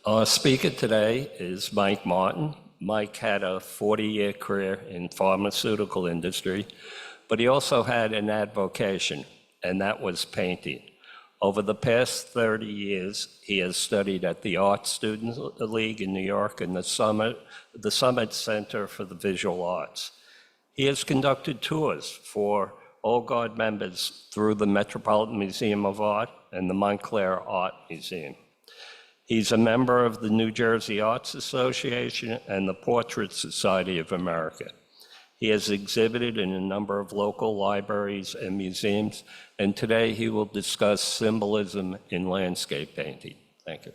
Our speaker today is Mike Martin. Mike had a 40-year career in pharmaceutical industry, but he also had an avocation, and that was painting. Over the past 30 years, he has studied at the Art Student League in New York and the Summit Center for the Visual Arts. He has conducted tours for Old Guard members through the Metropolitan Museum of Art and the Montclair Art Museum. He's a member of the New Jersey Arts Association and the Portrait Society of America. He has exhibited in a number of local libraries and museums, and today he will discuss symbolism in landscape painting. Thank you.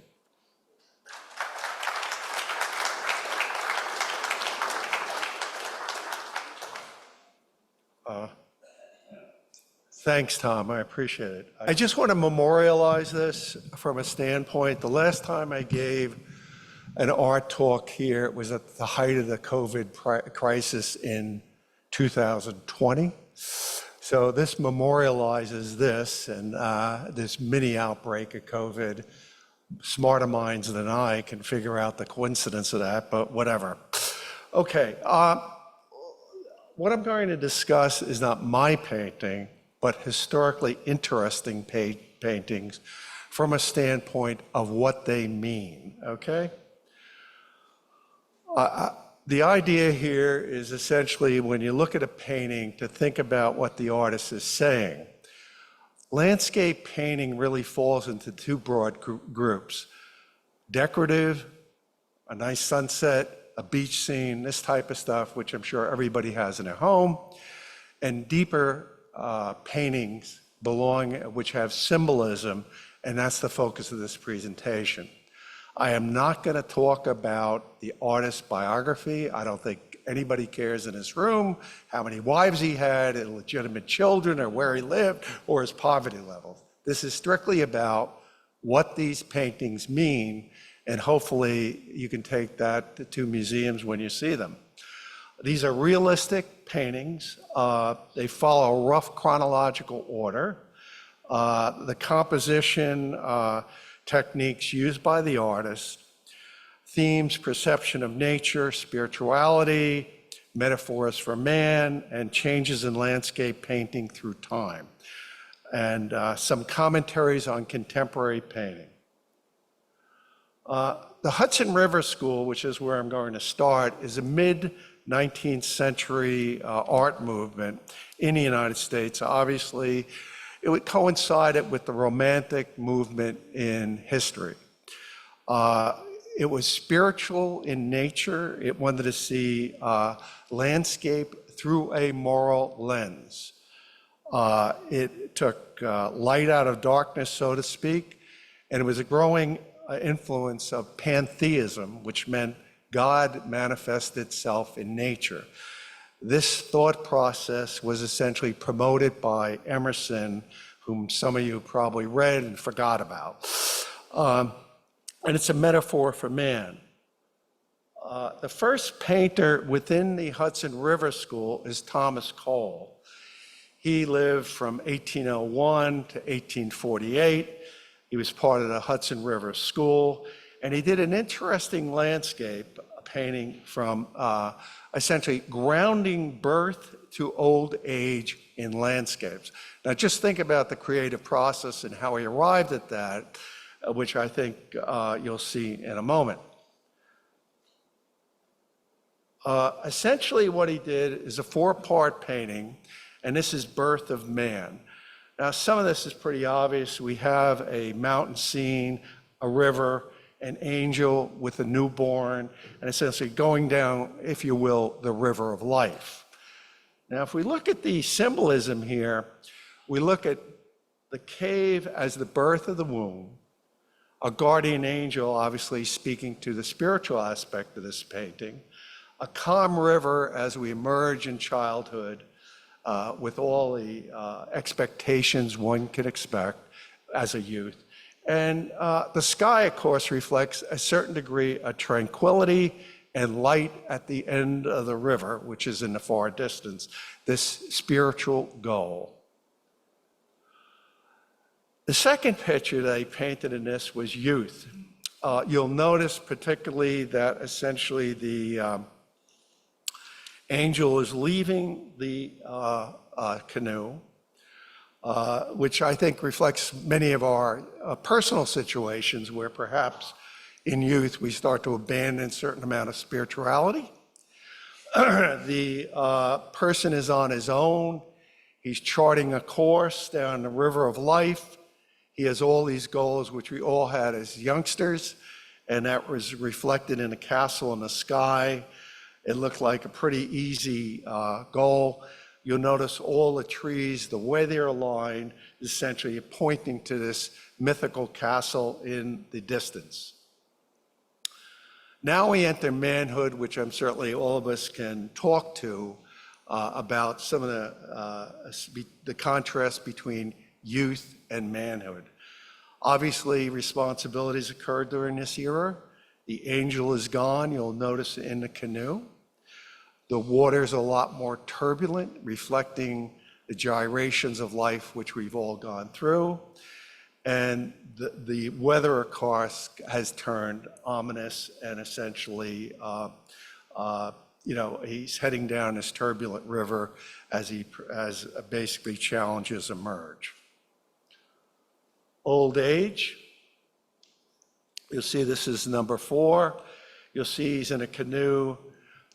Thanks, Tom. I appreciate it. I just want to memorialize this from a standpoint. The last time I gave an art talk here, it was at the height of the COVID crisis in 2020. So this memorializes this and this mini outbreak of COVID. Smarter minds than I can figure out the coincidence of that, but whatever. Okay, what I'm going to discuss is not my painting, but historically interesting paintings from a standpoint of what they mean, okay? The idea here is essentially when you look at a painting to think about what the artist is saying. Landscape painting really falls into two broad groups. Decorative, a nice sunset, a beach scene, this type of stuff, which I'm sure everybody has in their home, and deeper paintings which have symbolism, and that's the focus of this presentation. I am not going to talk about the artist's biography. I don't think anybody cares in this room how many wives he had, illegitimate children, or where he lived, or his poverty level. This is strictly about what these paintings mean, and hopefully you can take that to museums when you see them. These are realistic paintings. They follow a rough chronological order. The composition techniques used by the artist, themes, perception of nature, spirituality, metaphors for man, and changes in landscape painting through time, and some commentaries on contemporary painting. The Hudson River School, which is where I'm going to start, is a mid-19th century art movement in the United States. Obviously, it would coincide with the Romantic movement in history. It was spiritual in nature. It wanted to see landscape through a moral lens. It took light out of darkness, so to speak, and it was a growing influence of pantheism, which meant God manifests itself in nature. This thought process was essentially promoted by Emerson, whom some of you probably read and forgot about. And it's a metaphor for man. The first painter within the Hudson River School is Thomas Cole. He lived from 1801 to 1848. He was part of the Hudson River School, and he did an interesting landscape painting from essentially grounding birth to old age in landscapes. Now just think about the creative process and how he arrived at that, which I think you'll see in a moment. Essentially what he did is a four-part painting, and this is Birth of Man. Now some of this is pretty obvious. We have a mountain scene, a river, an angel with a newborn, and essentially going down, if you will, the river of life. Now, if we look at the symbolism here, we look at the cave as the birth of the womb, a guardian angel, obviously speaking to the spiritual aspect of this painting, a calm river as we emerge in childhood with all the expectations one can expect as a youth. And the sky, of course, reflects a certain degree of tranquility and light at the end of the river, which is in the far distance, this spiritual goal. The second picture that I painted in this was youth. you'll notice particularly that essentially the angel is leaving the canoe, which I think reflects many of our personal situations where perhaps in youth we start to abandon a certain amount of spirituality. The person is on his own. He's charting a course down the river of life. He has all these goals, which we all had as youngsters, and that was reflected in a castle in the sky. It looked like a pretty easy goal. You'll notice all the trees, the way they're aligned, essentially pointing to this mythical castle in the distance. Now we enter manhood, which I'm certainly all of us can talk to about some of the contrast between youth and manhood. Obviously, responsibilities occurred during this era. The angel is gone, you'll notice in the canoe. The water's a lot more turbulent, reflecting the gyrations of life which we've all gone through. And the weather, of course, has turned ominous and essentially, he's heading down this turbulent river as basically challenges emerge. Old age, you'll see this is number 4. You'll see he's in a canoe.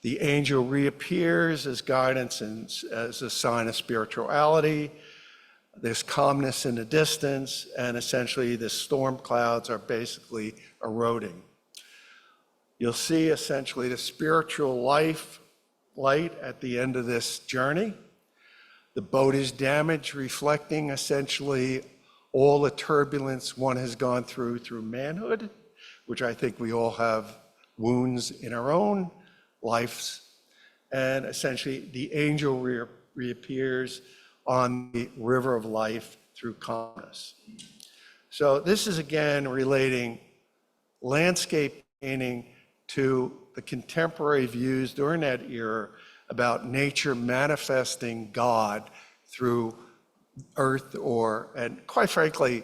The angel reappears as guidance and as a sign of spirituality. There's calmness in the distance, and essentially the storm clouds are basically eroding. You'll see essentially the spiritual light at the end of this journey. The boat is damaged, reflecting essentially all the turbulence one has gone through manhood, which I think we all have wounds in our own lives. And essentially the angel reappears on the river of life through calmness. So this is again relating landscape painting to the contemporary views during that era about nature manifesting God through earth, and quite frankly,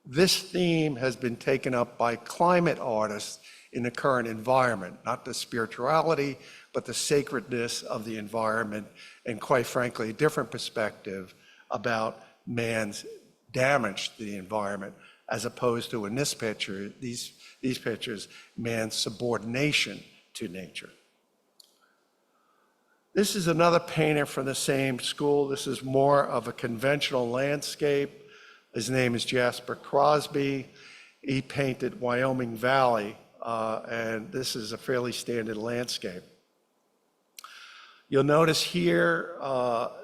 this theme has been taken up by climate artists in the current environment, not the spirituality, but the sacredness of the environment, and quite frankly, a different perspective about man's damage to the environment, as opposed to in this picture, these pictures, man's subordination to nature. This is another painter from the same school. This is more of a conventional landscape. His name is Jasper Crosby. He painted Wyoming Valley, and this is a fairly standard landscape. You'll notice here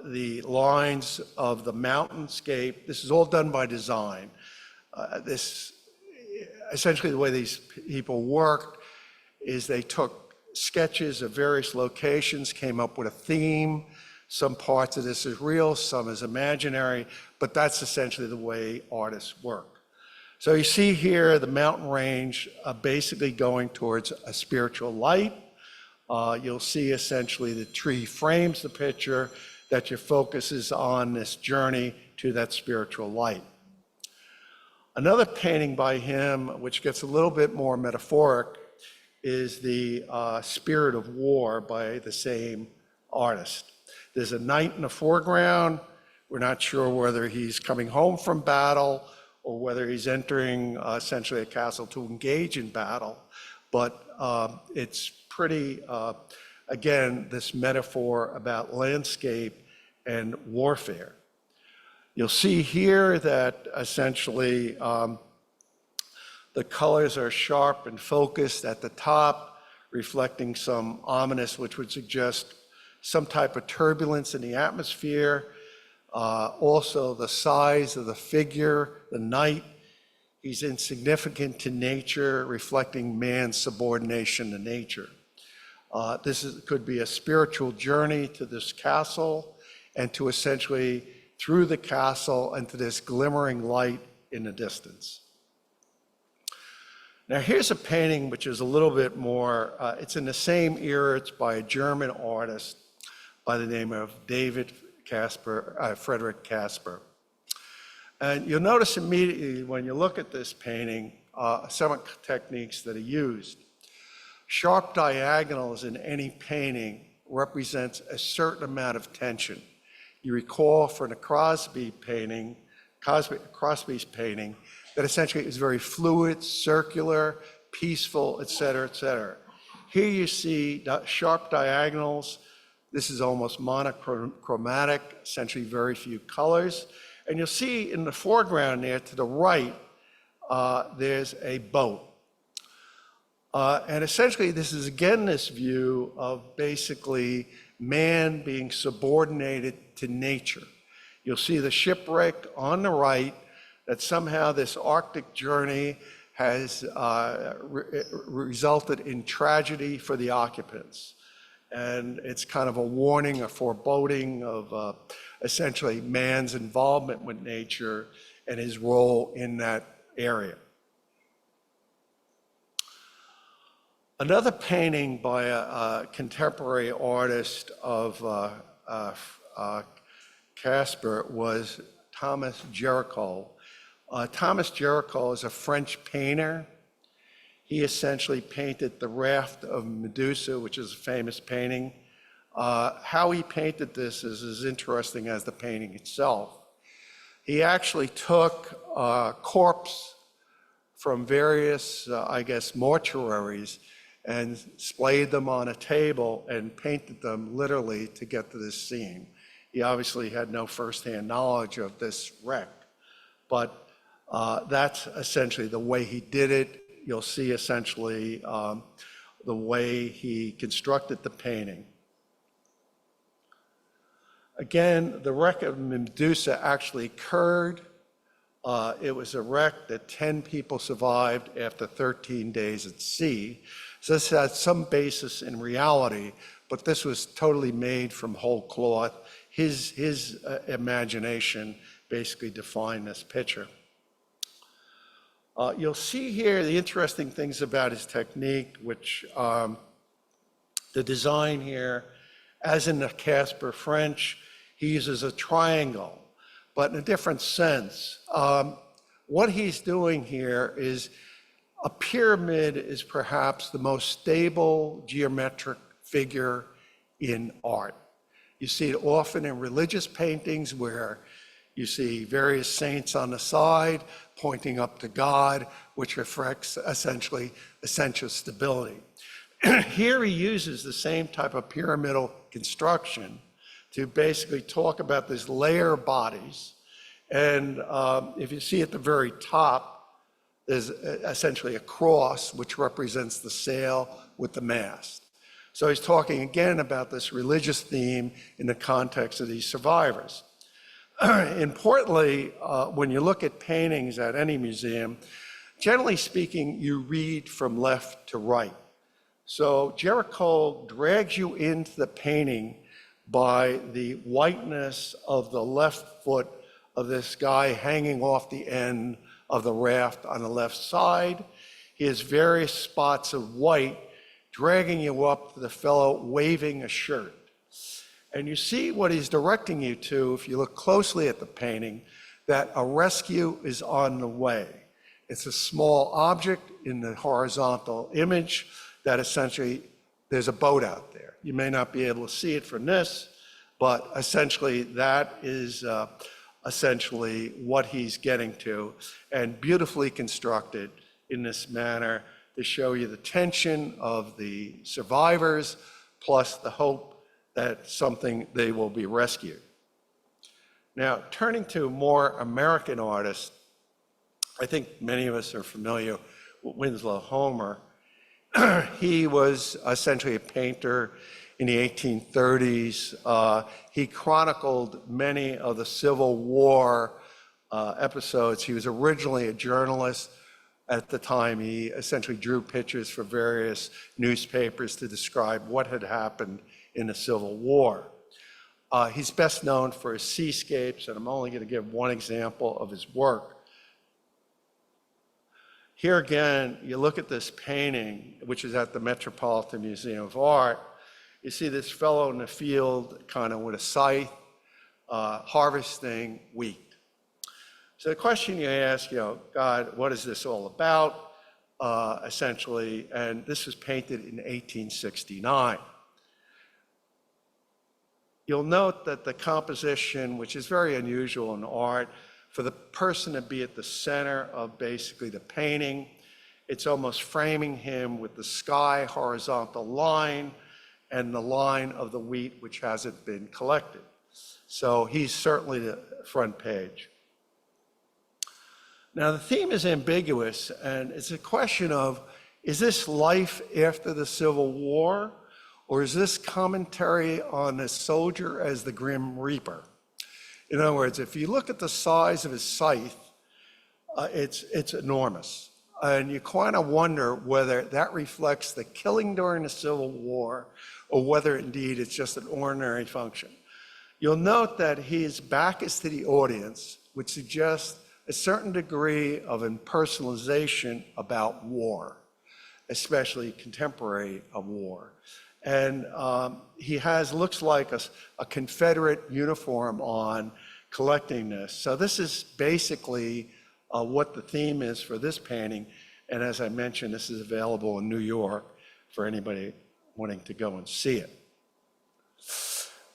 the lines of the mountainscape. This is all done by design. Essentially the way these people worked is they took sketches of various locations, came up with a theme. Some parts of this is real, some is imaginary, but that's essentially the way artists work. So you see here the mountain range basically going towards a spiritual light. You'll see essentially the tree frames the picture, that your focus is on this journey to that spiritual light. Another painting by him, which gets a little bit more metaphoric, is the Spirit of War by the same artist. There's a knight in the foreground. We're not sure whether he's coming home from battle or whether he's entering essentially a castle to engage in battle. But it's pretty, again, this metaphor about landscape and warfare. You'll see here that essentially the colors are sharp and focused at the top, reflecting some ominous, which would suggest some type of turbulence in the atmosphere. Also the size of the figure, the knight, he's insignificant to nature, reflecting man's subordination to nature. Could be a spiritual journey to this castle and to essentially through the castle and to this glimmering light in the distance. Now here's a painting which is a little bit more, it's in the same era, it's by a German artist by the name of Frederick Casper. And you'll notice immediately when you look at this painting, techniques that are used. Sharp diagonals in any painting represents a certain amount of tension. You recall from the Crosby's painting, that essentially it was very fluid, circular, peaceful, et cetera, et cetera. Here you see sharp diagonals. This is almost monochromatic, essentially very few colors. And you'll see in the foreground there to the right, there's a boat. And essentially this is again this view of basically man being subordinated to nature. You'll see the shipwreck on the right, that somehow this Arctic journey has resulted in tragedy for the occupants. And it's kind of a warning, a foreboding of essentially man's involvement with nature and his role in that area. Another painting by a contemporary artist of Casper was Thomas Géricault. Thomas Géricault is a French painter. He essentially painted the Raft of Medusa, which is a famous painting. How he painted this is as interesting as the painting itself. He actually took corpse from various, mortuaries and splayed them on a table and painted them literally to get to this scene. He obviously had no firsthand knowledge of this wreck, but that's essentially the way he did it. You'll see essentially the way he constructed the painting. Again, the wreck of Medusa actually occurred. It was a wreck that 10 people survived after 13 days at sea. So this has some basis in reality, but this was totally made from whole cloth. His imagination basically defined this picture. You'll see here the interesting things about his technique, which the design here, as in the Casper French, he uses a triangle, but in a different sense. What he's doing here is a pyramid is perhaps the most stable geometric figure in art. You see it often in religious paintings where you see various saints on the side pointing up to God, which reflects essentially essential stability. Here he uses the same type of pyramidal construction to basically talk about these layer bodies. And if you see at the very top, there's essentially a cross, which represents the sail with the mast. So he's talking again about this religious theme in the context of these survivors. Importantly, when you look at paintings at any museum, generally speaking, you read from left to right. So Géricault drags you into the painting by the whiteness of the left foot of this guy hanging off the end of the raft on the left side. He has various spots of white dragging you up to the fellow waving a shirt. And you see what he's directing you to, if you look closely at the painting, that a rescue is on the way. It's a small object in the horizontal image that essentially there's a boat out there. You may not be able to see it from this, but essentially that is essentially what he's getting to, and beautifully constructed in this manner to show you the tension of the survivors plus the hope that they will be rescued. Now, turning to more American artists, I think many of us are familiar with Winslow Homer. He was essentially a painter in the 1830s. He chronicled many of the Civil War episodes. He was originally a journalist. At the time, he essentially drew pictures for various newspapers to describe what had happened in the Civil War. He's best known for his seascapes, and I'm only going to give one example of his work. Here again, you look at this painting, which is at the Metropolitan Museum of Art. You see this fellow in the field, kind of with a scythe, harvesting wheat. So the question you ask, God, what is this all about, essentially? And this was painted in 1869. You'll note that the composition, which is very unusual in art, for the person to be at the center of basically the painting, it's almost framing him with the sky horizontal line and the line of the wheat which hasn't been collected. So he's certainly the front page. Now the theme is ambiguous, and it's a question of, is this life after the Civil War, or is this commentary on a soldier as the Grim Reaper? In other words, if you look at the size of his scythe, it's enormous. And you kind of wonder whether that reflects the killing during the Civil War, or whether indeed it's just an ordinary function. You'll note that his back is to the audience, which suggests a certain degree of impersonalization about war, especially contemporary of war. And he looks like a Confederate uniform on collecting this. So this is basically what the theme is for this painting. And as I mentioned, this is available in New York for anybody wanting to go and see it.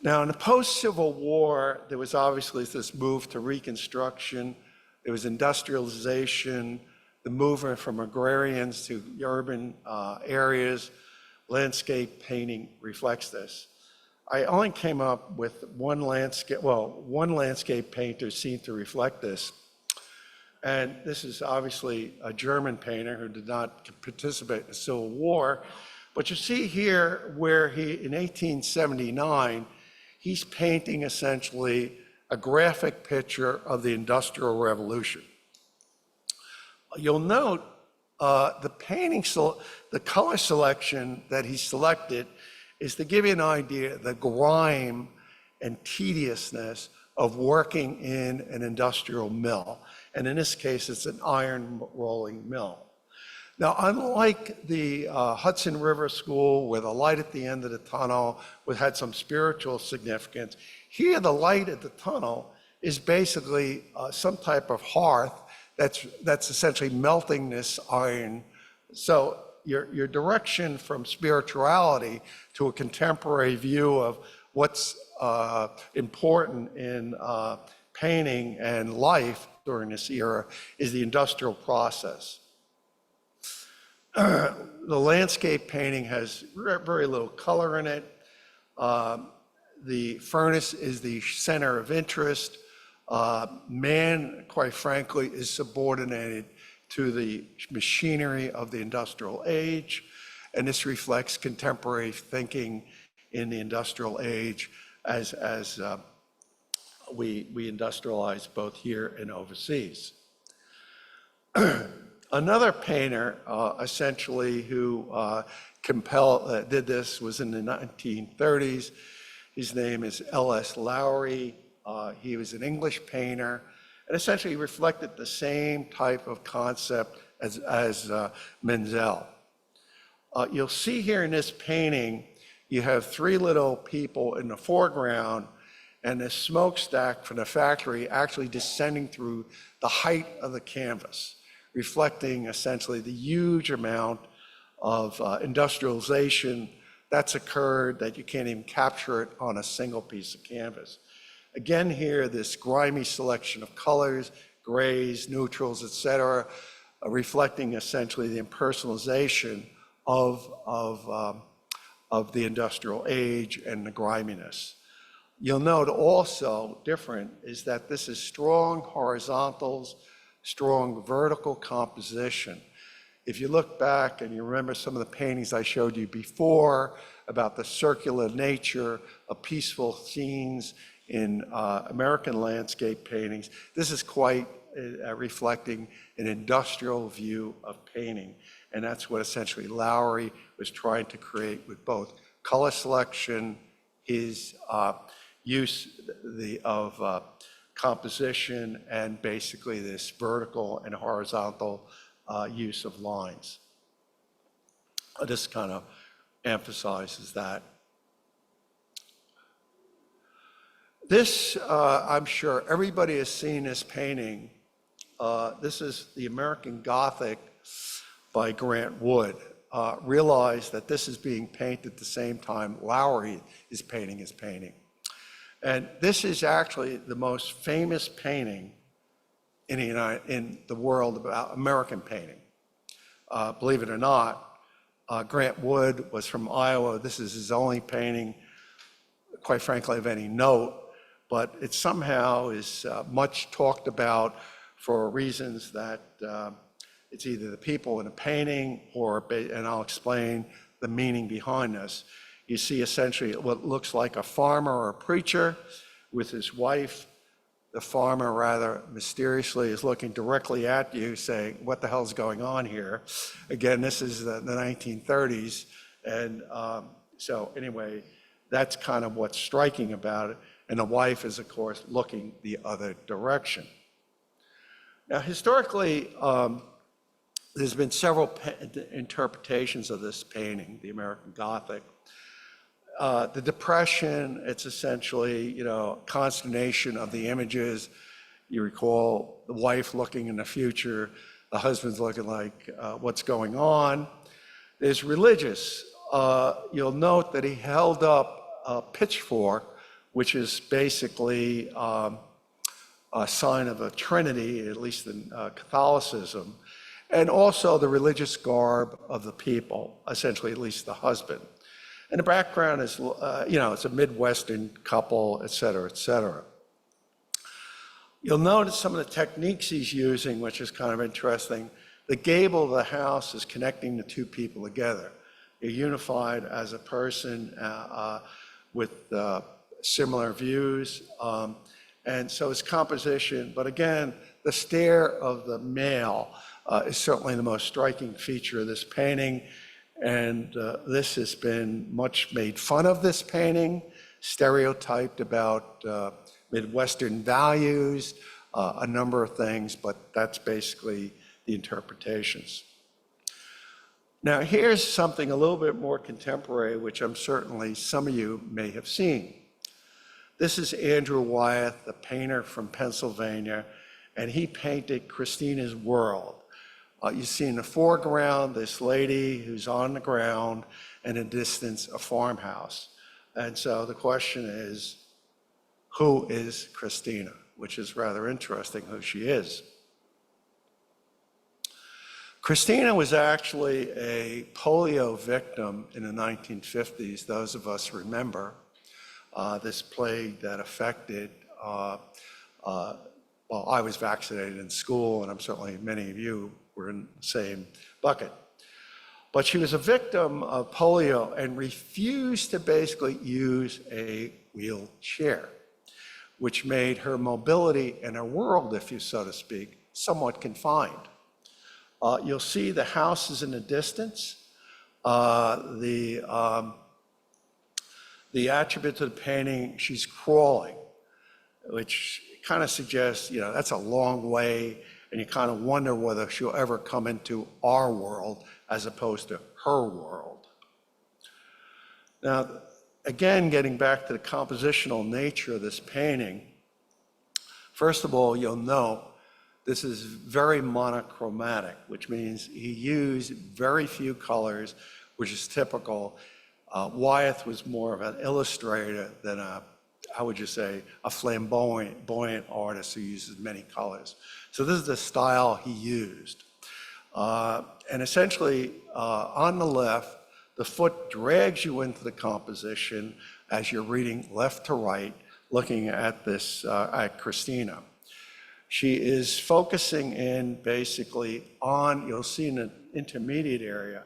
Now, in the post-Civil War, there was obviously this move to Reconstruction. There was industrialization, the movement from agrarians to urban areas. Landscape painting reflects this. I only came up with one landscape painter seemed to reflect this. And this is obviously a German painter who did not participate in the Civil War. But you see here where in 1879, he's painting essentially a graphic picture of the Industrial Revolution. You'll note the painting, the color selection that he selected is to give you an idea of the grime and tediousness of working in an industrial mill. And in this case, it's an iron rolling mill. Now, unlike the Hudson River School, where the light at the end of the tunnel had some spiritual significance, here the light at the tunnel is basically some type of hearth that's essentially melting this iron. So your direction from spirituality to a contemporary view of what's important in painting and life during this era is the industrial process. The landscape painting has very little color in it. The furnace is the center of interest. Man, quite frankly, is subordinated to the machinery of the industrial age, and this reflects contemporary thinking in the industrial age as we industrialize both here and overseas. Another painter, essentially, who did this was in the 1930s. His name is L.S. Lowry. He was an English painter, and essentially reflected the same type of concept as Menzel. You'll see here in this painting, you have three little people in the foreground, and the smokestack from the factory actually descending through the height of the canvas, reflecting essentially the huge amount of industrialization that's occurred that you can't even capture it on a single piece of canvas. Again here, this grimy selection of colors, grays, neutrals, etc., reflecting essentially the impersonalization of the industrial age and the griminess. You'll note also different is that this is strong horizontals, strong vertical composition. If you look back and you remember some of the paintings I showed you before about the circular nature of peaceful scenes in American landscape paintings, this is quite reflecting an industrial view of painting. And that's what essentially Lowry was trying to create with both color selection, his use of composition, and basically this vertical and horizontal use of lines. This kind of emphasizes that. This, I'm sure everybody has seen this painting this is the American Gothic by Grant Wood. Realize that this is being painted at the same time Lowry is painting his painting. And this is actually the most famous painting in the world about American painting. Believe it or not, Grant Wood was from Iowa. This is his only painting, quite frankly, of any note, but it somehow is much talked about for reasons that it's either the people in a painting and I'll explain the meaning behind this. You see essentially what looks like a farmer or a preacher with his wife. The farmer rather mysteriously is looking directly at you saying, what the hell's going on here? Again, this is the 1930s. And so anyway, that's kind of what's striking about it. And the wife is, of course, looking the other direction. Now, historically, there's been several interpretations of this painting, the American Gothic. The Depression, it's essentially, consternation of the images. You recall the wife looking in the future, the husband's looking like, what's going on? There's religious. You'll note that he held up a pitchfork, which is basically a sign of a trinity, at least in Catholicism, and also the religious garb of the people, essentially at least the husband. And the background is, it's a Midwestern couple, et cetera, et cetera. You'll notice some of the techniques he's using, which is kind of interesting. The gable of the house is connecting the two people together. They're unified as a person with similar views. And so it's composition, but again, the stare of the male is certainly the most striking feature of this painting. And this has been much made fun of, this painting, stereotyped about Midwestern values, a number of things, but that's basically the interpretations. Now, here's something a little bit more contemporary, which I'm certainly some of you may have seen. This is Andrew Wyeth, the painter from Pennsylvania, and he painted Christina's World. You see in the foreground this lady who's on the ground, and in distance a farmhouse. And so the question is, who is Christina? Which is rather interesting who she is. Christina was actually a polio victim in the 1950s. Those of us remember this plague that affected, well, I was vaccinated in school, and I'm certainly many of you were in the same bucket. But she was a victim of polio and refused to basically use a wheelchair, which made her mobility and her world, if you so to speak, somewhat confined. You'll see the houses in the distance. The attribute to the painting, she's crawling, which kind of suggests, that's a long way, and you kind of wonder whether she'll ever come into our world as opposed to her world. Now, again, getting back to the compositional nature of this painting, first of all, you'll note this is very monochromatic, which means he used very few colors, which is typical. Wyeth was more of an illustrator than how would you say, a flamboyant artist who uses many colors. So this is the style he used. And essentially, on the left, the foot drags you into the composition as you're reading left to right, looking at this, at Christina. She is focusing in basically on, you'll see in the intermediate area,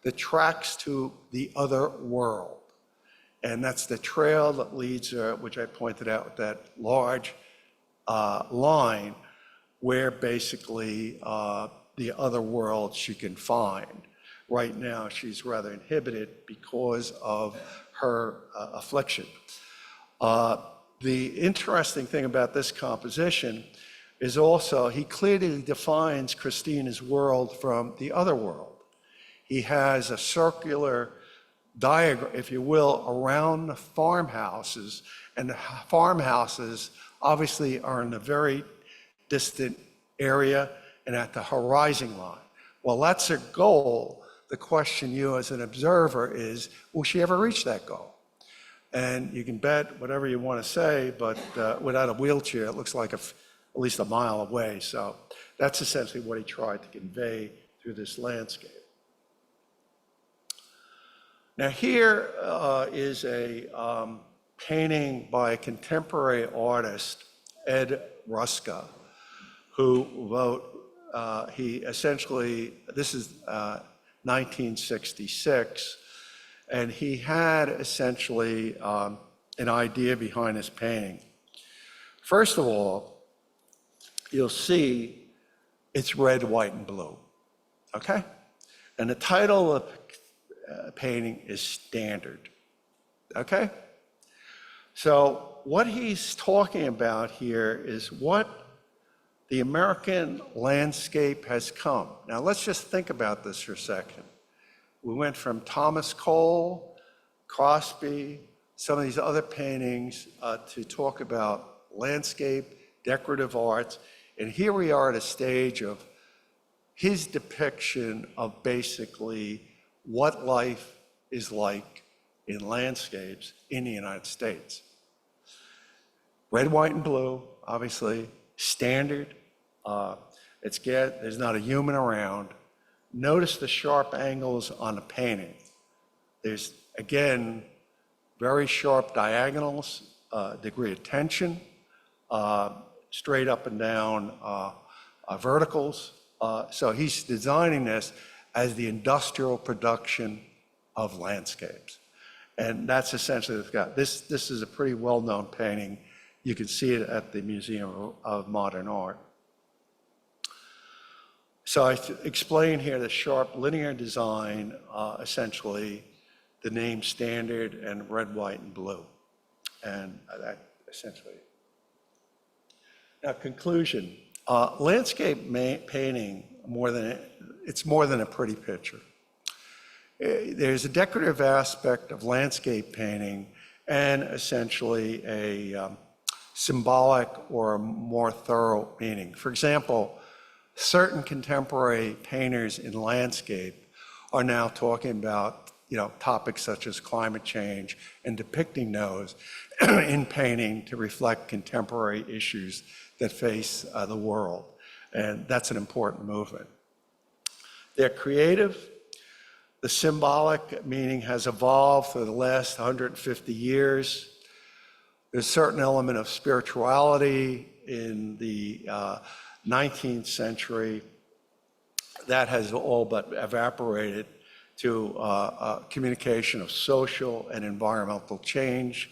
the tracks to the other world. And that's the trail that leads her, which I pointed out with that large line, where basically the other world she can find. Right now, she's rather inhibited because of her affliction. The interesting thing about this composition is also he clearly defines Christina's world from the other world. He has a circular diagram, if you will, around the farmhouses, and the farmhouses obviously are in a very distant area and at the horizon line. Well, that's a goal. The question you as an observer is, will she ever reach that goal? And you can bet whatever you want to say, but without a wheelchair, it looks like at least a mile away. So that's essentially what he tried to convey through this landscape. Now here is a painting by a contemporary artist, Ed Ruska, who wrote, he essentially, this is 1966, and he had essentially an idea behind his painting. First of all, you'll see it's red, white, and blue, okay? And the title of the painting is Standard, okay? So what he's talking about here is what the American landscape has come. Now let's just think about this for a second. We went from Thomas Cole, Crosby, some of these other paintings to talk about landscape, decorative arts, and here we are at a stage of his depiction of basically what life is like in landscapes in the United States. Red, white, and blue, obviously, standard. There's not a human around. Notice the sharp angles on the painting. There's, again, very sharp diagonals, degree of tension, straight up and down verticals. So he's designing this as the industrial production of landscapes. And that's essentially what it's got. This is a pretty well-known painting. You can see it at the Museum of Modern Art. So I explain here the sharp linear design, essentially the name Standard and red, white, and blue. And that essentially. Now, conclusion. Landscape painting, it's more than a pretty picture. There's a decorative aspect of landscape painting and essentially a symbolic or a more thorough meaning. For example, certain contemporary painters in landscape are now talking about, topics such as climate change and depicting those in painting to reflect contemporary issues that face the world. And that's an important movement. They're creative. The symbolic meaning has evolved for the last 150 years. There's a certain element of spirituality in the 19th century that has all but evaporated to communication of social and environmental change.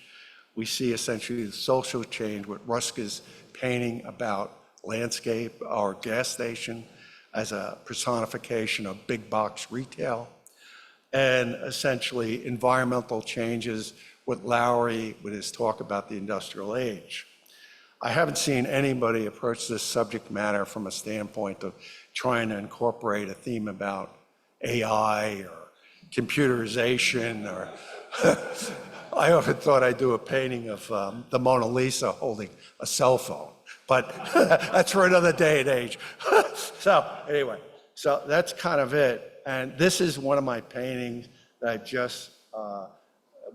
We see essentially the social change with Ruska's painting about landscape or gas station as a personification of big box retail, and essentially environmental changes with Lowry with his talk about the industrial age. I haven't seen anybody approach this subject matter from a standpoint of trying to incorporate a theme about AI or computerization or I often thought I'd do a painting of the Mona Lisa holding a cell phone, but that's for another day and age. So anyway, so that's kind of it. And this is one of my paintings that I just,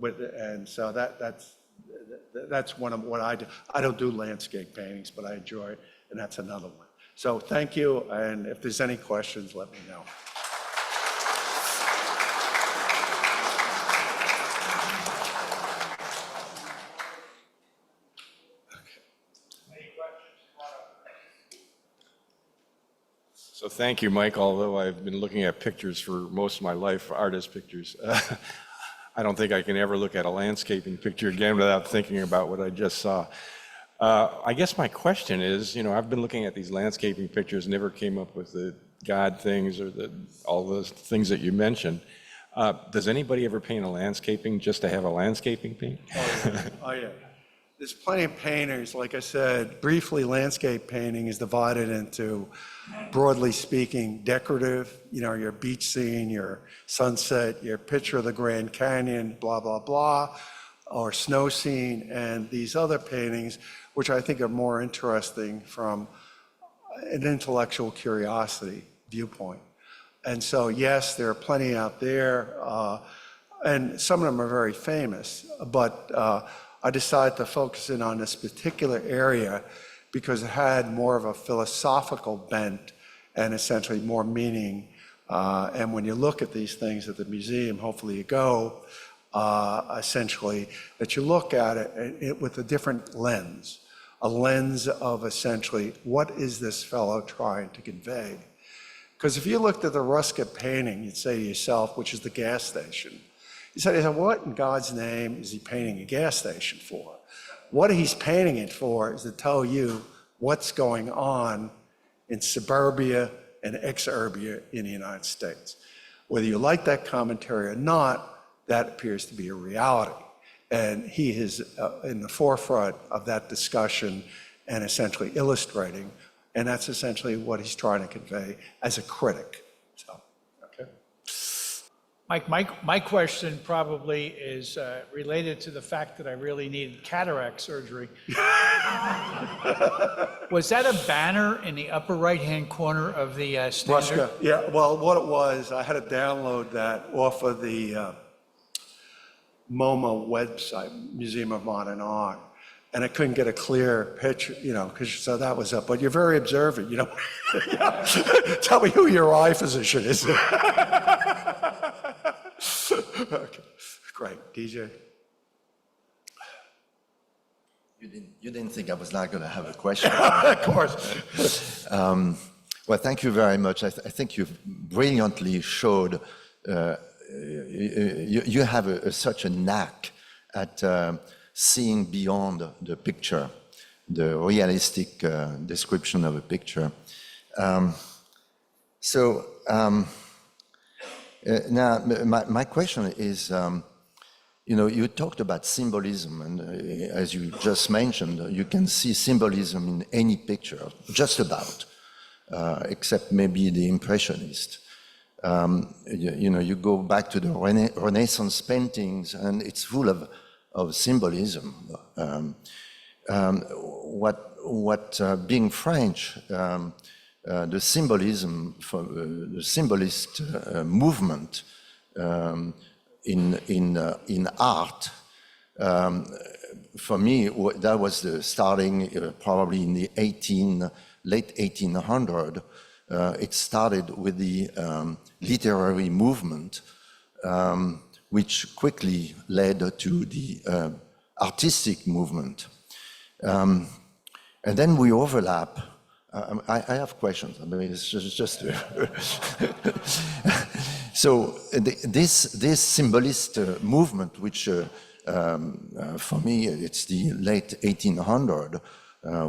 and so that's one of what I do. I don't do landscape paintings, but I enjoy it, and that's another one. So thank you, and if there's any questions, let me know. So thank you, Mike, although I've been looking at pictures for most of my life, artist pictures. I don't think I can ever look at a landscaping picture again without thinking about what I just saw. I guess my question is, I've been looking at these landscaping pictures, never came up with the God things or all those things that you mentioned. Does anybody ever paint a landscaping just to have a landscaping paint? Oh, yeah. There's plenty of painters. Like I said, briefly, landscape painting is divided into, broadly speaking, decorative, your beach scene, your sunset, your picture of the Grand Canyon, blah, blah, blah, or snow scene, and these other paintings, which I think are more interesting from an intellectual curiosity viewpoint. And so, yes, there are plenty out there, and some of them are very famous, but I decided to focus in on this particular area because it had more of a philosophical bent and essentially more meaning. And when you look at these things at the museum, hopefully you go, essentially, that you look at it with a different lens, a lens of essentially, what is this fellow trying to convey? Because if you looked at the Ruskin painting, you'd say to yourself, which is the gas station, you say, what in God's name is he painting a gas station for? What he's painting it for is to tell you what's going on in suburbia and exurbia in the United States. Whether you like that commentary or not, that appears to be a reality. And he is in the forefront of that discussion and essentially illustrating, and that's essentially what he's trying to convey as a critic. So, okay. Mike, my question probably is related to the fact that I really needed cataract surgery. Was that a banner in the upper right-hand corner of the standard? Ruskin, yeah, well, what it was, I had to download that off of the MoMA website, Museum of Modern Art, and I couldn't get a clear picture, so that was up. But you're very observant, Tell me who your eye physician is. Okay, great. DJ? You didn't think I was not going to have a question. Of course. Well, thank you very much. I think you've brilliantly showed you have such a knack at seeing beyond the picture, the realistic description of a picture. Now, my question is, you talked about symbolism, and as you just mentioned, you can see symbolism in any picture, just about, except maybe the Impressionist. You go back to the Renaissance paintings, and it's full of symbolism. Being French, the symbolism, the symbolist movement in art, for me, that was the starting probably in the late 1800s. It started with the literary movement, which quickly led to the artistic movement. And then we overlap. I have questions. I mean, it's just so this symbolist movement, which for me it's the late 1800s,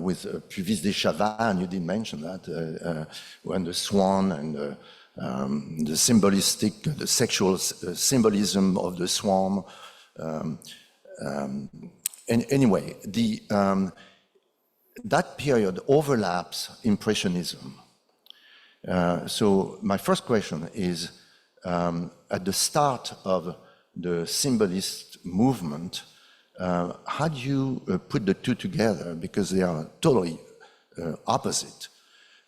with Puvis de Chavannes, you didn't mention that, when the swan and the sexual symbolism of the swan. And anyway, that period overlaps Impressionism. So my first question is, at the start of the symbolist movement, how do you put the two together? Because they are totally opposite.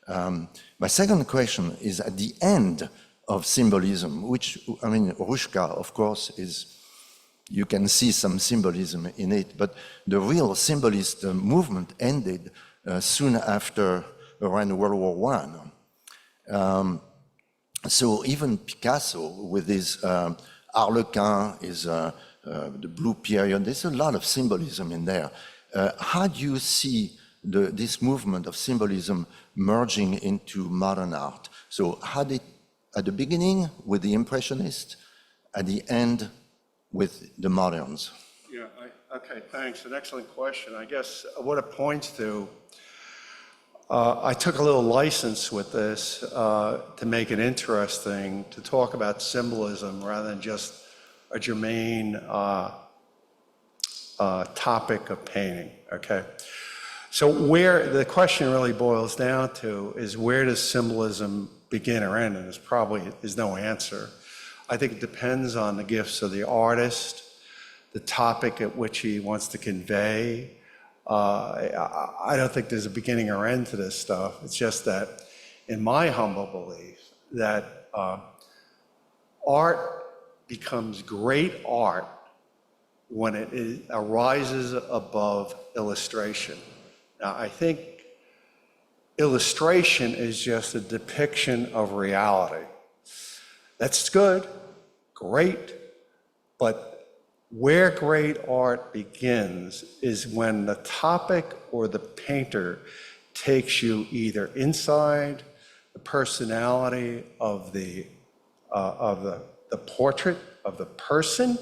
My second question is, at the end of symbolism, which, I mean, Rushka, of course, you can see some symbolism in it, but the real symbolist movement ended soon after, around World War I. So even Picasso, with his Harlequin, the blue period, there's a lot of symbolism in there. How do you see this movement of symbolism merging into modern art? So at the beginning with the Impressionists, at the end with the moderns? Yeah, okay, thanks. An excellent question. I guess what it points to, I took a little license with this to make it interesting, to talk about symbolism rather than just a germane topic of painting, okay? So where the question really boils down to is, where does symbolism begin or end? And there's probably no answer. I think it depends on the gifts of the artist, the topic at which he wants to convey, I don't think there's a beginning or end to this stuff. It's just that, in my humble belief, that art becomes great art when arises above illustration. Now, I think illustration is just a depiction of reality. That's good, great, but where great art begins is when the topic or the painter takes you either inside the personality of the portrait of the person,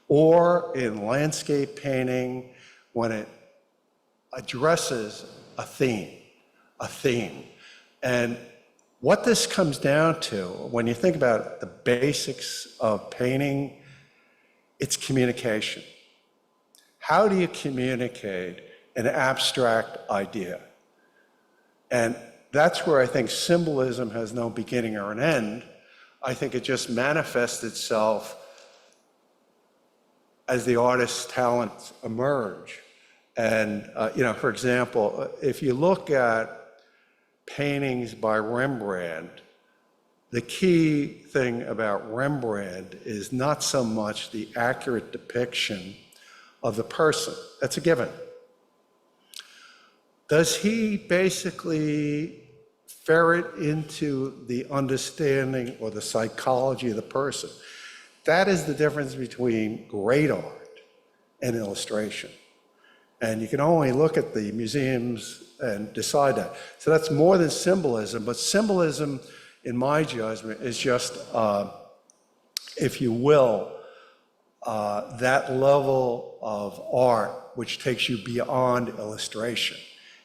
or in landscape painting when it addresses a theme. And what this comes down to, when you think about the basics of painting, it's communication. How do you communicate an abstract idea? And that's where I think symbolism has no beginning or an end. I think it just manifests itself as the artist's talents emerge. And, for example, if you look at paintings by Rembrandt, the key thing about Rembrandt is not so much the accurate depiction of the person. That's a given. Does he basically ferret into the understanding or the psychology of the person? That is the difference between great art and illustration. And you can only look at the museums and decide that. So that's more than symbolism, but symbolism, in my judgment, is just, if you will, that level of art which takes you beyond illustration,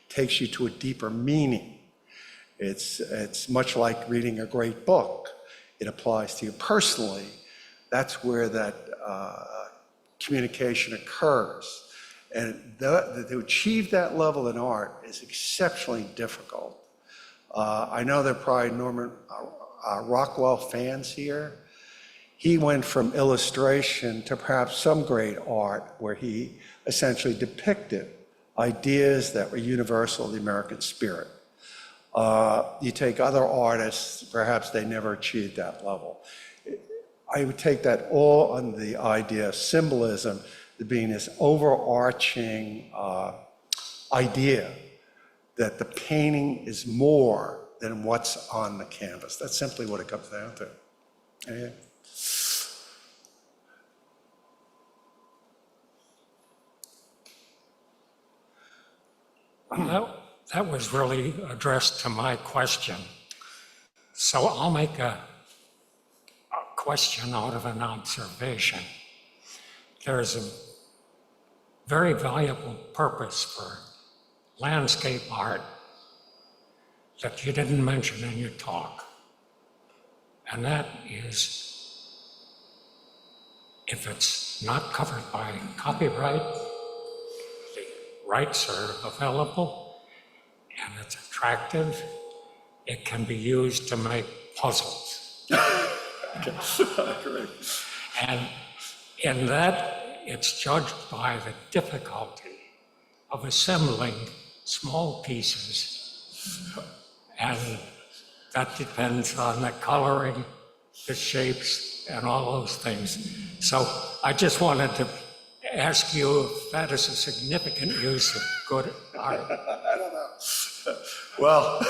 takes you to a deeper meaning. It's much like reading a great book. It applies to you personally. That's where that communication occurs. And to achieve that level in art is exceptionally difficult. I know there are probably Norman Rockwell fans here. He went from illustration to perhaps some great art where he essentially depicted ideas that were universal to the American spirit. You take other artists, perhaps they never achieved that level. I would take that all on the idea of symbolism being this overarching idea that the painting is more than what's on the canvas. That's simply what it comes down to. Yeah. That was really addressed to my question. So I'll make a question out of an observation. There's a very valuable purpose for landscape art that you didn't mention in your talk. And that is, if it's not covered by copyright, the rights are available, and it's attractive, it can be used to make puzzles. And in that, it's judged by the difficulty of assembling small pieces. And that depends on the coloring, the shapes, and all those things. So I just wanted to ask you if that is a significant use of good art. I don't know. Well,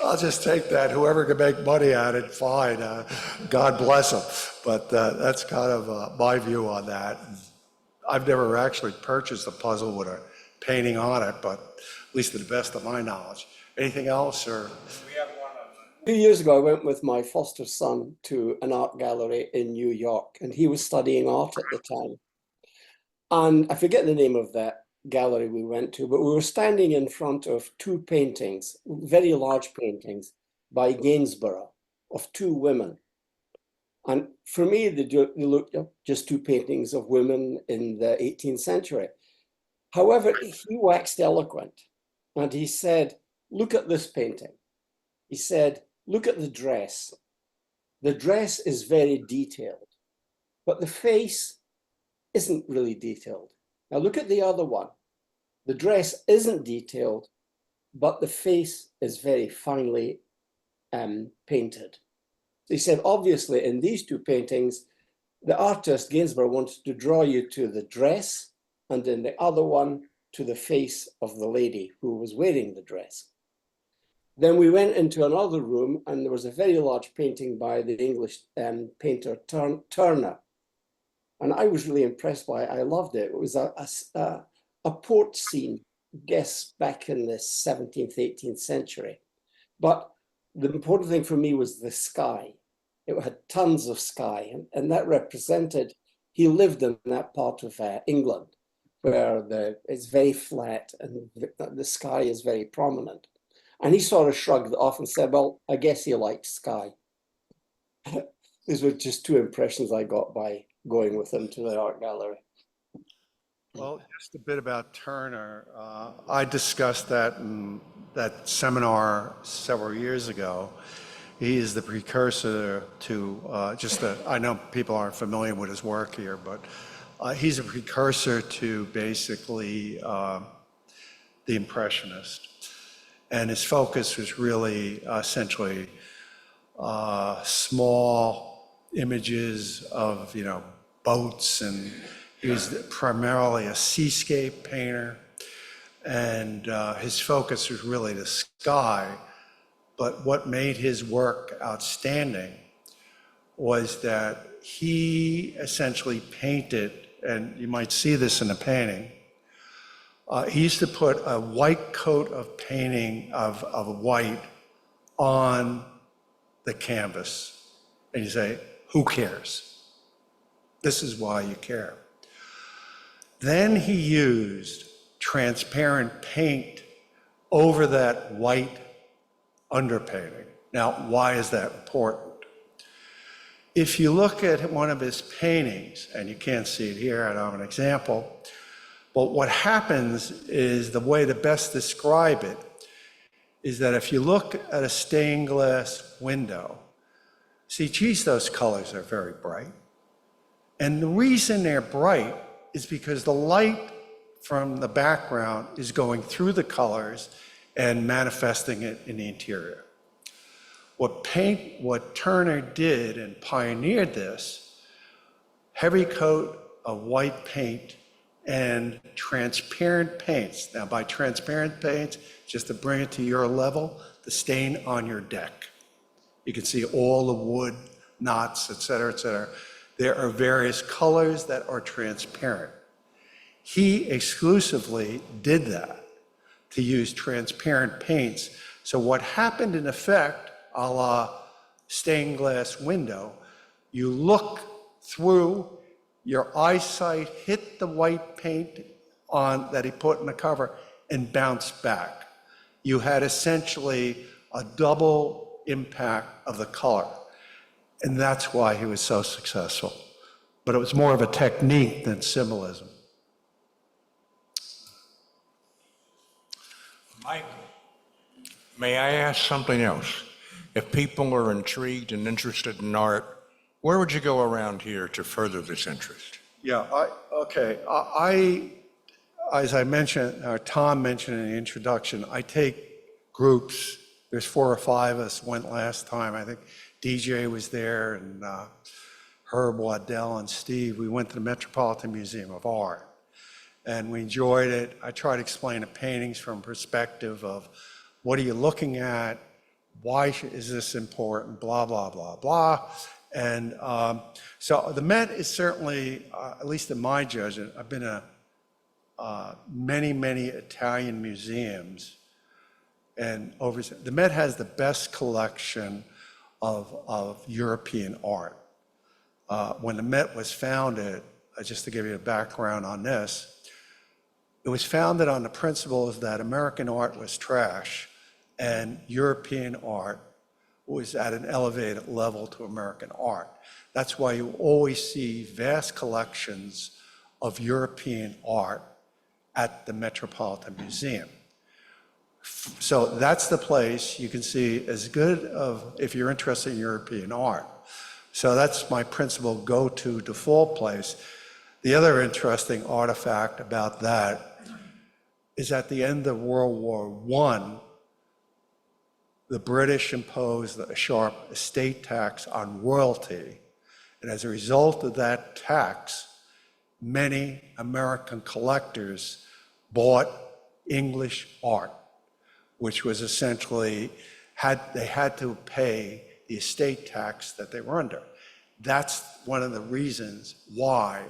I'll just take that. Whoever can make money at it, fine. God bless them. But that's kind of my view on that. I've never actually purchased a puzzle with a painting on it, but at least to the best of my knowledge. Anything else, or? We have one of them. 2 years ago, I went with my foster son to an art gallery in New York, and he was studying art at the time. And I forget the name of that gallery we went to, but we were standing in front of two paintings, very large paintings by Gainsborough of two women. And for me, they looked just two paintings of women in the 18th century. However, he waxed eloquent and he said, look at this painting. He said, look at the dress. The dress is very detailed, but the face isn't really detailed. Now look at the other one. The dress isn't detailed, but the face is very finely painted. He said, obviously, in these two paintings, the artist Gainsborough wanted to draw you to the dress, and in the other one, to the face of the lady who was wearing the dress. Then we went into another room, and there was a very large painting by the English painter Turner. And I was really impressed by it. I loved it. It was a port scene, I guess, back in the 17th, 18th century. But the important thing for me was the sky. It had tons of sky, and that represented, he lived in that part of England where it's very flat and the sky is very prominent. And he sort of shrugged it off and said, well, I guess he liked sky. These were just two impressions I got by going with him to the art gallery. Well, just a bit about Turner. I discussed that in that seminar several years ago. He is the precursor to I know people aren't familiar with his work here, but he's a precursor to basically the Impressionist. And his focus was really essentially small images of, boats, and he was primarily a seascape painter. And his focus was really the sky. But what made his work outstanding was that he essentially painted, and you might see this in a painting, he used to put a white coat of painting of white on the canvas. And you say, who cares? This is why you care. Then he used transparent paint over that white underpainting. Now, why is that important? If you look at one of his paintings, and you can't see it here, I don't have an example, but what happens is, the way to best describe it is that if you look at a stained glass window, see, geez, those colors are very bright. And the reason they're bright is because the light from the background is going through the colors and manifesting it in the interior. What Turner did and pioneered this, heavy coat of white paint and transparent paints. Now, by transparent paints, just to bring it to your level, the stain on your deck. You can see all the wood, knots, et cetera, et cetera. There are various colors that are transparent. He exclusively did that, to use transparent paints. So what happened in effect, a la stained glass window, you look through, your eyesight hit the white paint that he put in the cover and bounced back. You had essentially a double impact of the color. And that's why he was so successful. But it was more of a technique than symbolism. Mike, may I ask something else? If people are intrigued and interested in art, where would you go around here to further this interest? Yeah, as I mentioned, or Tom mentioned in the introduction, I take groups. There's 4 or 5 of us went last time. I think DJ was there, and Herb Waddell and Steve. We went to the Metropolitan Museum of Art, and we enjoyed it. I try to explain the paintings from perspective of what are you looking at, why is this important, blah, blah, blah, blah. And so the Met is certainly, at least in my judgment, I've been to many, many Italian museums, and the Met has the best collection of European art. When the Met was founded, just to give you a background on this, it was founded on the principles that American art was trash and European art was at an elevated level to American art. That's why you always see vast collections of European art at the Metropolitan Museum. So that's the place you can see as good of, if you're interested in European art. So that's my principal go-to default place. The other interesting artifact about that is at the end of World War I, the British imposed a sharp estate tax on royalty. And as a result of that tax, many American collectors bought English art, which was essentially, they had to pay the estate tax that they were under. That's one of the reasons why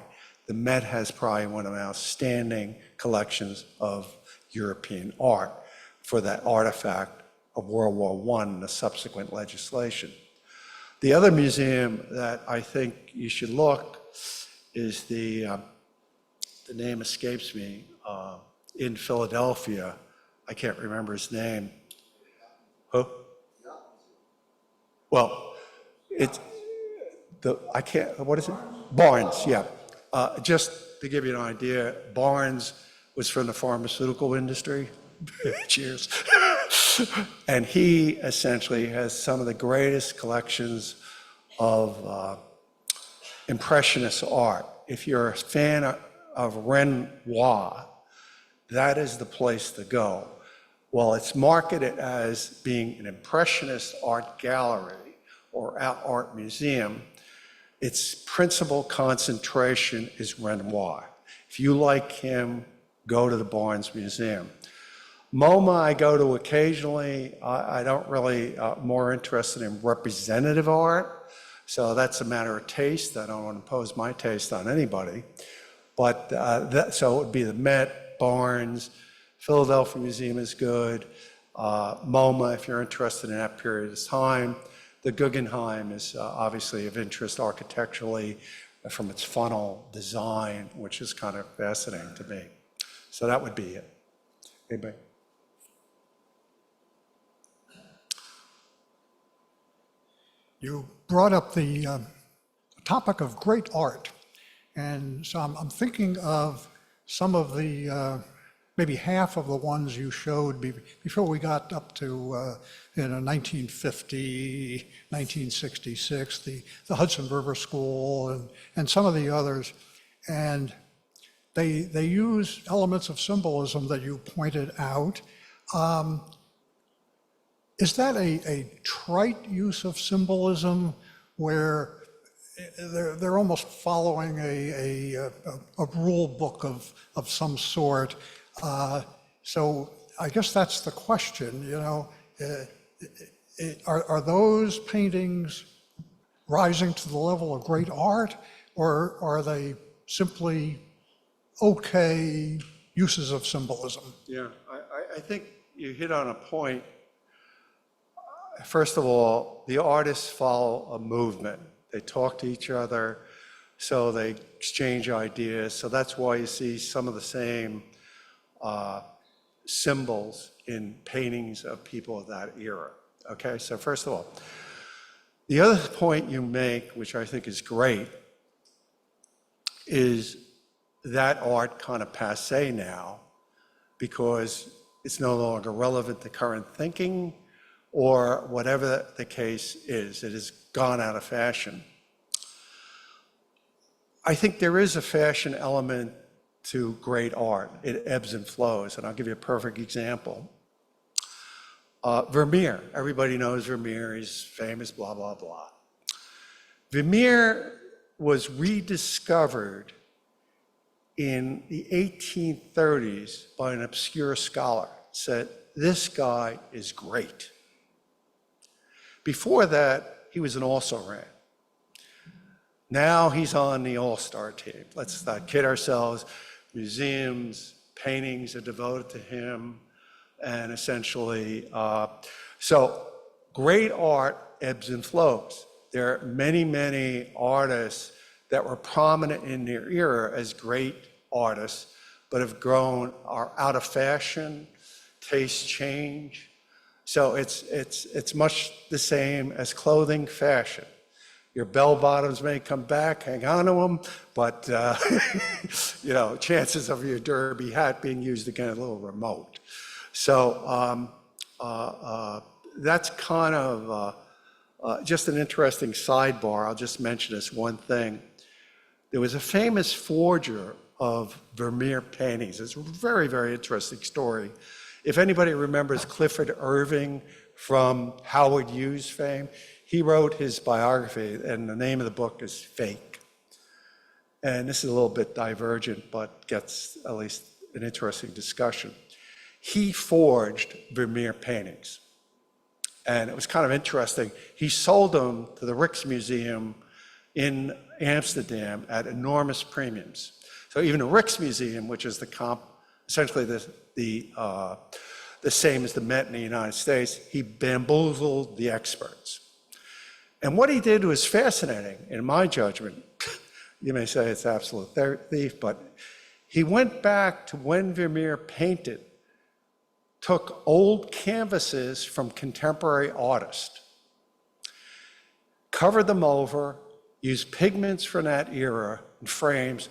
the Met has probably one of the outstanding collections of European art for that artifact of World War I and the subsequent legislation. The other museum that I think you should look is the name escapes me, in Philadelphia. I can't remember his name. Who? Well, it's what is it? Barnes, yeah. Just to give you an idea, Barnes was from the pharmaceutical industry. Cheers. And he essentially has some of the greatest collections of Impressionist art. If you're a fan of Renoir, that is the place to go. While it's marketed as being an Impressionist art gallery or art museum, its principal concentration is Renoir. If you like him, go to the Barnes Museum. MoMA I go to occasionally. I don't really, more interested in representative art. So that's a matter of taste. I don't want to impose my taste on anybody. But so it would be the Met, Barnes, Philadelphia Museum is good. MoMA, if you're interested in that period of time. The Guggenheim is obviously of interest architecturally from its funnel design, which is kind of fascinating to me. So that would be it. Anybody? You brought up the topic of great art. And so I'm thinking of some of the, maybe half of the ones you showed before we got up to 1950, 1966, the Hudson River School and some of the others. And they use elements of symbolism that you pointed out. Is that a trite use of symbolism where they're almost following a rule book of some sort? So I guess that's the question, you know, are those paintings rising to the level of great art, or are they simply okay uses of symbolism? Yeah, I think you hit on a point. First of all, the artists follow a movement. They talk to each other, so they exchange ideas. So that's why you see some of the same symbols in paintings of people of that era. Okay, so first of all, the other point you make, which I think is great, is that art kind of passé now because it's no longer relevant to current thinking or whatever the case is. It has gone out of fashion. I think there is a fashion element to great art. It ebbs and flows, and I'll give you a perfect example. Vermeer, everybody knows Vermeer, he's famous, blah, blah, blah. Vermeer was rediscovered in the 1830s by an obscure scholar, said, this guy is great. Before that, he was an also-ran. Now he's on the all-star team. Let's not kid ourselves. Museums, paintings are devoted to him, and essentially, so great art ebbs and flows. There are many, many artists that were prominent in their era as great artists, but have grown, are out of fashion, tastes change. So it's much the same as clothing, fashion. Your bell bottoms may come back, hang on to them, but you know, chances of your derby hat being used again are a little remote. So that's kind of just an interesting sidebar. I'll just mention this one thing. There was a famous forger of Vermeer paintings. It's a very, very interesting story. If anybody remembers Clifford Irving from Howard Hughes fame, he wrote his biography, and the name of the book is Fake. And this is a little bit divergent, but gets at least an interesting discussion. He forged Vermeer paintings. And it was kind of interesting. He sold them to the Rijksmuseum in Amsterdam at enormous premiums. So even the Rijksmuseum, which is essentially the same as the Met in the United States, he bamboozled the experts. And what he did was fascinating, in my judgment. You may say it's absolute thief, but he went back to when Vermeer painted, took old canvases from contemporary artists, covered them over, used pigments from that era in frames,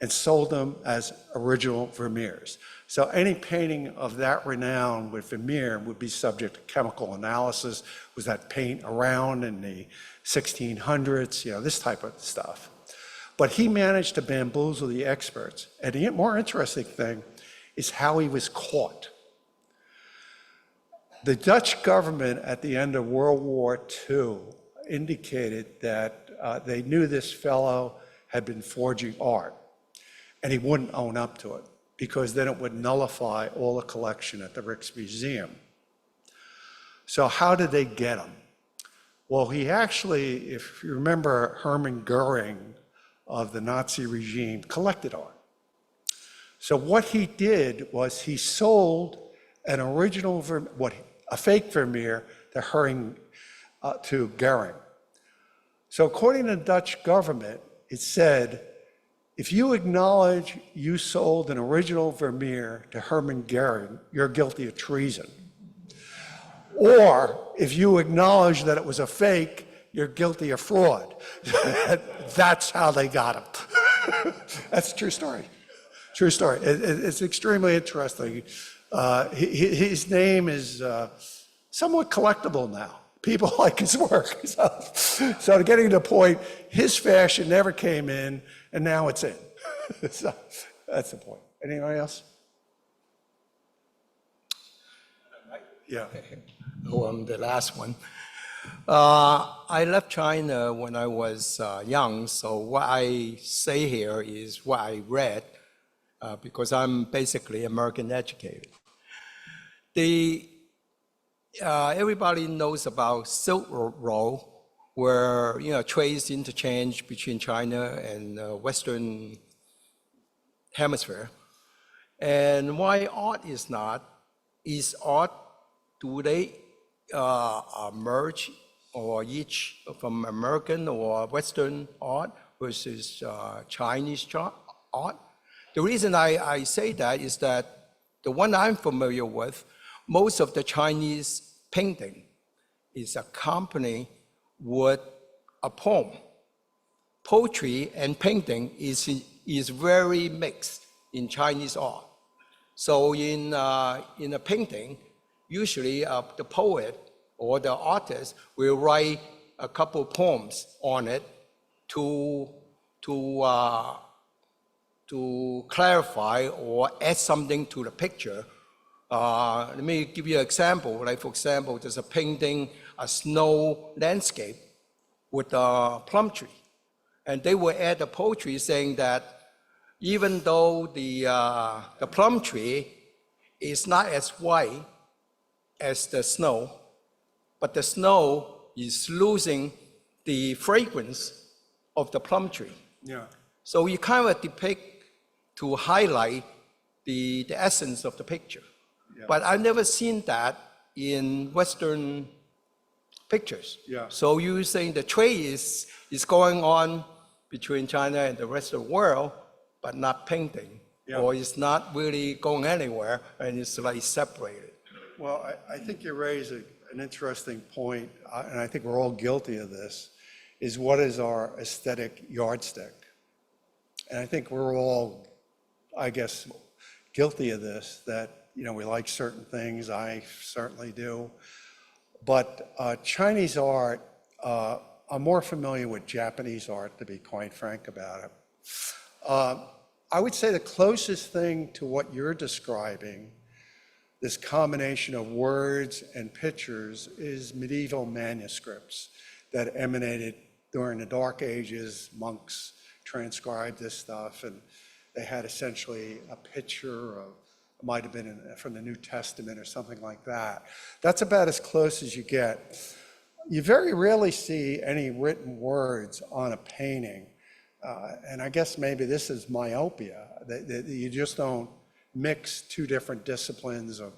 and sold them as original Vermeers. So any painting of that renown with Vermeer would be subject to chemical analysis. Was that paint around in the 1600s? This type of stuff. But he managed to bamboozle the experts. And the more interesting thing is how he was caught. The Dutch government at the end of World War II indicated that they knew this fellow had been forging art, and he wouldn't own up to it, because then it would nullify all the collection at the Rijksmuseum. So how did they get him? Well, he actually, if you remember, Hermann Goering of the Nazi regime collected art. So what he did was he sold an original, a fake Vermeer to Goering. So according to the Dutch government, it said, if you acknowledge you sold an original Vermeer to Hermann Goering, you're guilty of treason. Or if you acknowledge that it was a fake, you're guilty of fraud. That's how they got him. That's a true story. True story. It's extremely interesting. His name is somewhat collectible now. People like his work. So getting to the point, his fashion never came in, and now it's in. So that's the point. Anybody else? Yeah. Oh, I'm the last one. I left China when I was young, so what I say here is what I read, because I'm basically American educated. Everybody knows about Silk Road, where trades interchange between China and Western Hemisphere. And why art is not? Is art, do they merge or each from American or Western art versus Chinese art? The reason I say that is that the one I'm familiar with, most of the Chinese painting is accompanied with a poem. Poetry and painting is very mixed in Chinese art. So in a painting, usually the poet or the artist will write a couple poems on it to clarify or add something to the picture. Let me give you an example. Like, for example, there's a painting, a snow landscape with a plum tree. And they will add the poetry saying that even though the plum tree is not as white as the snow, but the snow is losing the fragrance of the plum tree. Yeah. So you kind of depict to highlight the essence of the picture. Yeah. But I've never seen that in Western pictures. Yeah. So you're saying the trade is going on between China and the rest of the world, but not painting, or it's not really going anywhere, and it's like separated. Well, I think you raise an interesting point, and I think we're all guilty of this, is what is our aesthetic yardstick? And I think we're all, I guess, guilty of this, that we like certain things. I certainly do. But Chinese art, I'm more familiar with Japanese art, to be quite frank about it. I would say the closest thing to what you're describing, this combination of words and pictures, is medieval manuscripts that emanated during the Dark Ages. Monks transcribed this stuff, and they had essentially a picture of, it might have been from the New Testament or something like that. That's about as close as you get. You very rarely see any written words on a painting. And I guess maybe this is myopia, that you just don't mix two different disciplines of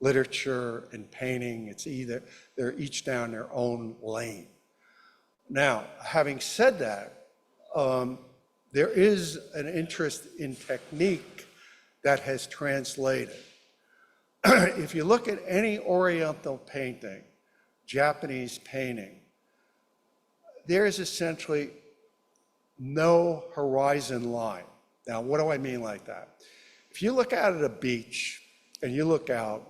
literature and painting. It's either, they're each down their own lane. Now, having said that, there is an interest in technique that has translated. If you look at any Oriental painting, Japanese painting, there is essentially no horizon line. Now, what do I mean like that? If you look out at a beach and you look out,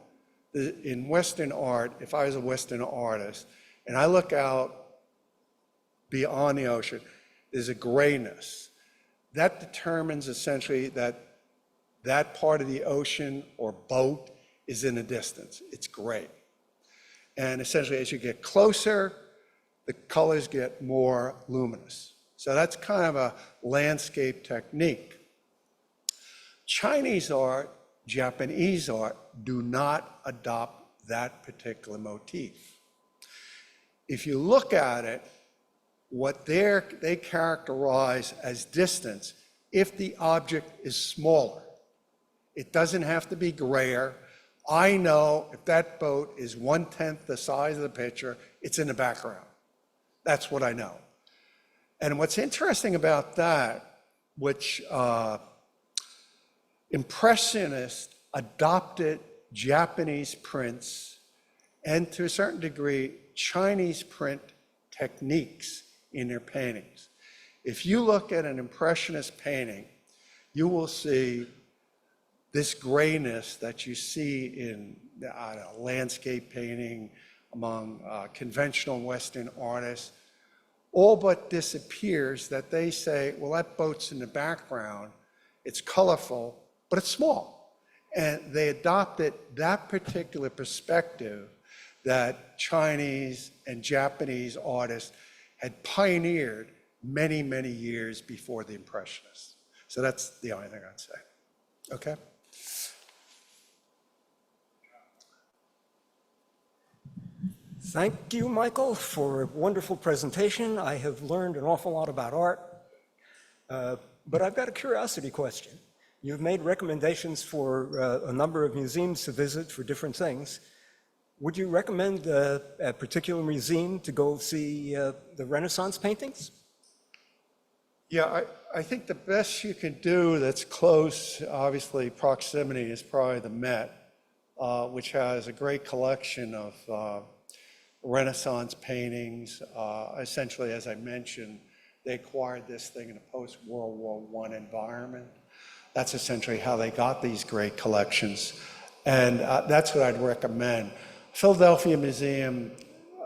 in Western art, if I was a Western artist, and I look out beyond the ocean, there's a grayness. That determines essentially that that part of the ocean or boat is in the distance. It's gray. And essentially, as you get closer, the colors get more luminous. So that's kind of a landscape technique. Chinese art, Japanese art do not adopt that particular motif. If you look at it, what they characterize as distance, if the object is smaller. It doesn't have to be grayer. I know if that boat is 1/10 the size of the picture, it's in the background. That's what I know. And what's interesting about that, which Impressionists adopted Japanese prints and to a certain degree, Chinese print techniques in their paintings. If you look at an Impressionist painting, you will see this grayness that you see in landscape painting among conventional Western artists, all but disappears. That they say, well, that boat's in the background, it's colorful, but it's small. And they adopted that particular perspective that Chinese and Japanese artists had pioneered many, many years before the Impressionists. So that's the only thing I'd say. Okay? Thank you, Michael, for a wonderful presentation. I have learned an awful lot about art, but I've got a curiosity question. You've made recommendations for a number of museums to visit for different things. Would you recommend a particular museum to go see the Renaissance paintings? Yeah, I think the best you can do that's close, obviously proximity, is probably the Met, which has a great collection of Renaissance paintings. Essentially, as I mentioned, they acquired this thing in a post-World War I environment. That's essentially how they got these great collections. And that's what I'd recommend. Philadelphia Museum,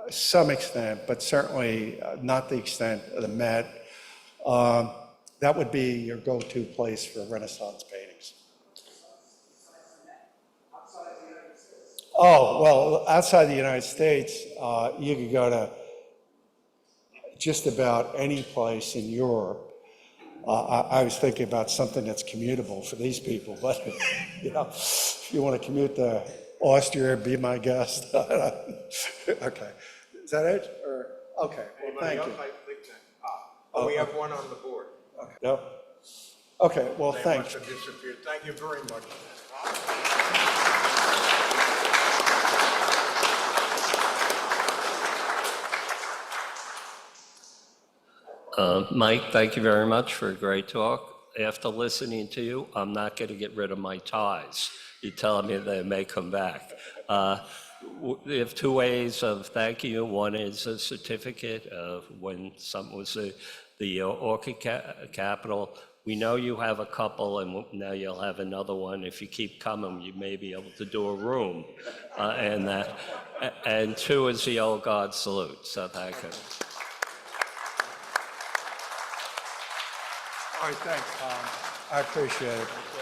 some extent, but certainly not the extent of the Met. That would be your go-to place for Renaissance paintings. Oh, well, outside the United States, you could go to just about any place in Europe. I was thinking about something that's commutable for these people, but if you want to commute to Austria, be my guest. Okay, is that it? Or okay, well, thank you. We have one on the board. Okay, no? Okay, well, They thanks. must have disappeared. Thank you very much. Mike, thank you very much for a great talk. After listening to you, I'm not going to get rid of my ties. You're telling me they may come back. We have two ways of thanking you. One is a certificate of when something was the Orchid Capital. We know you have a couple, and now you'll have another one. If you keep coming, you may be able to do a room. And two is the Old Guard salute. So thank you. All right, thanks, Tom. I appreciate it.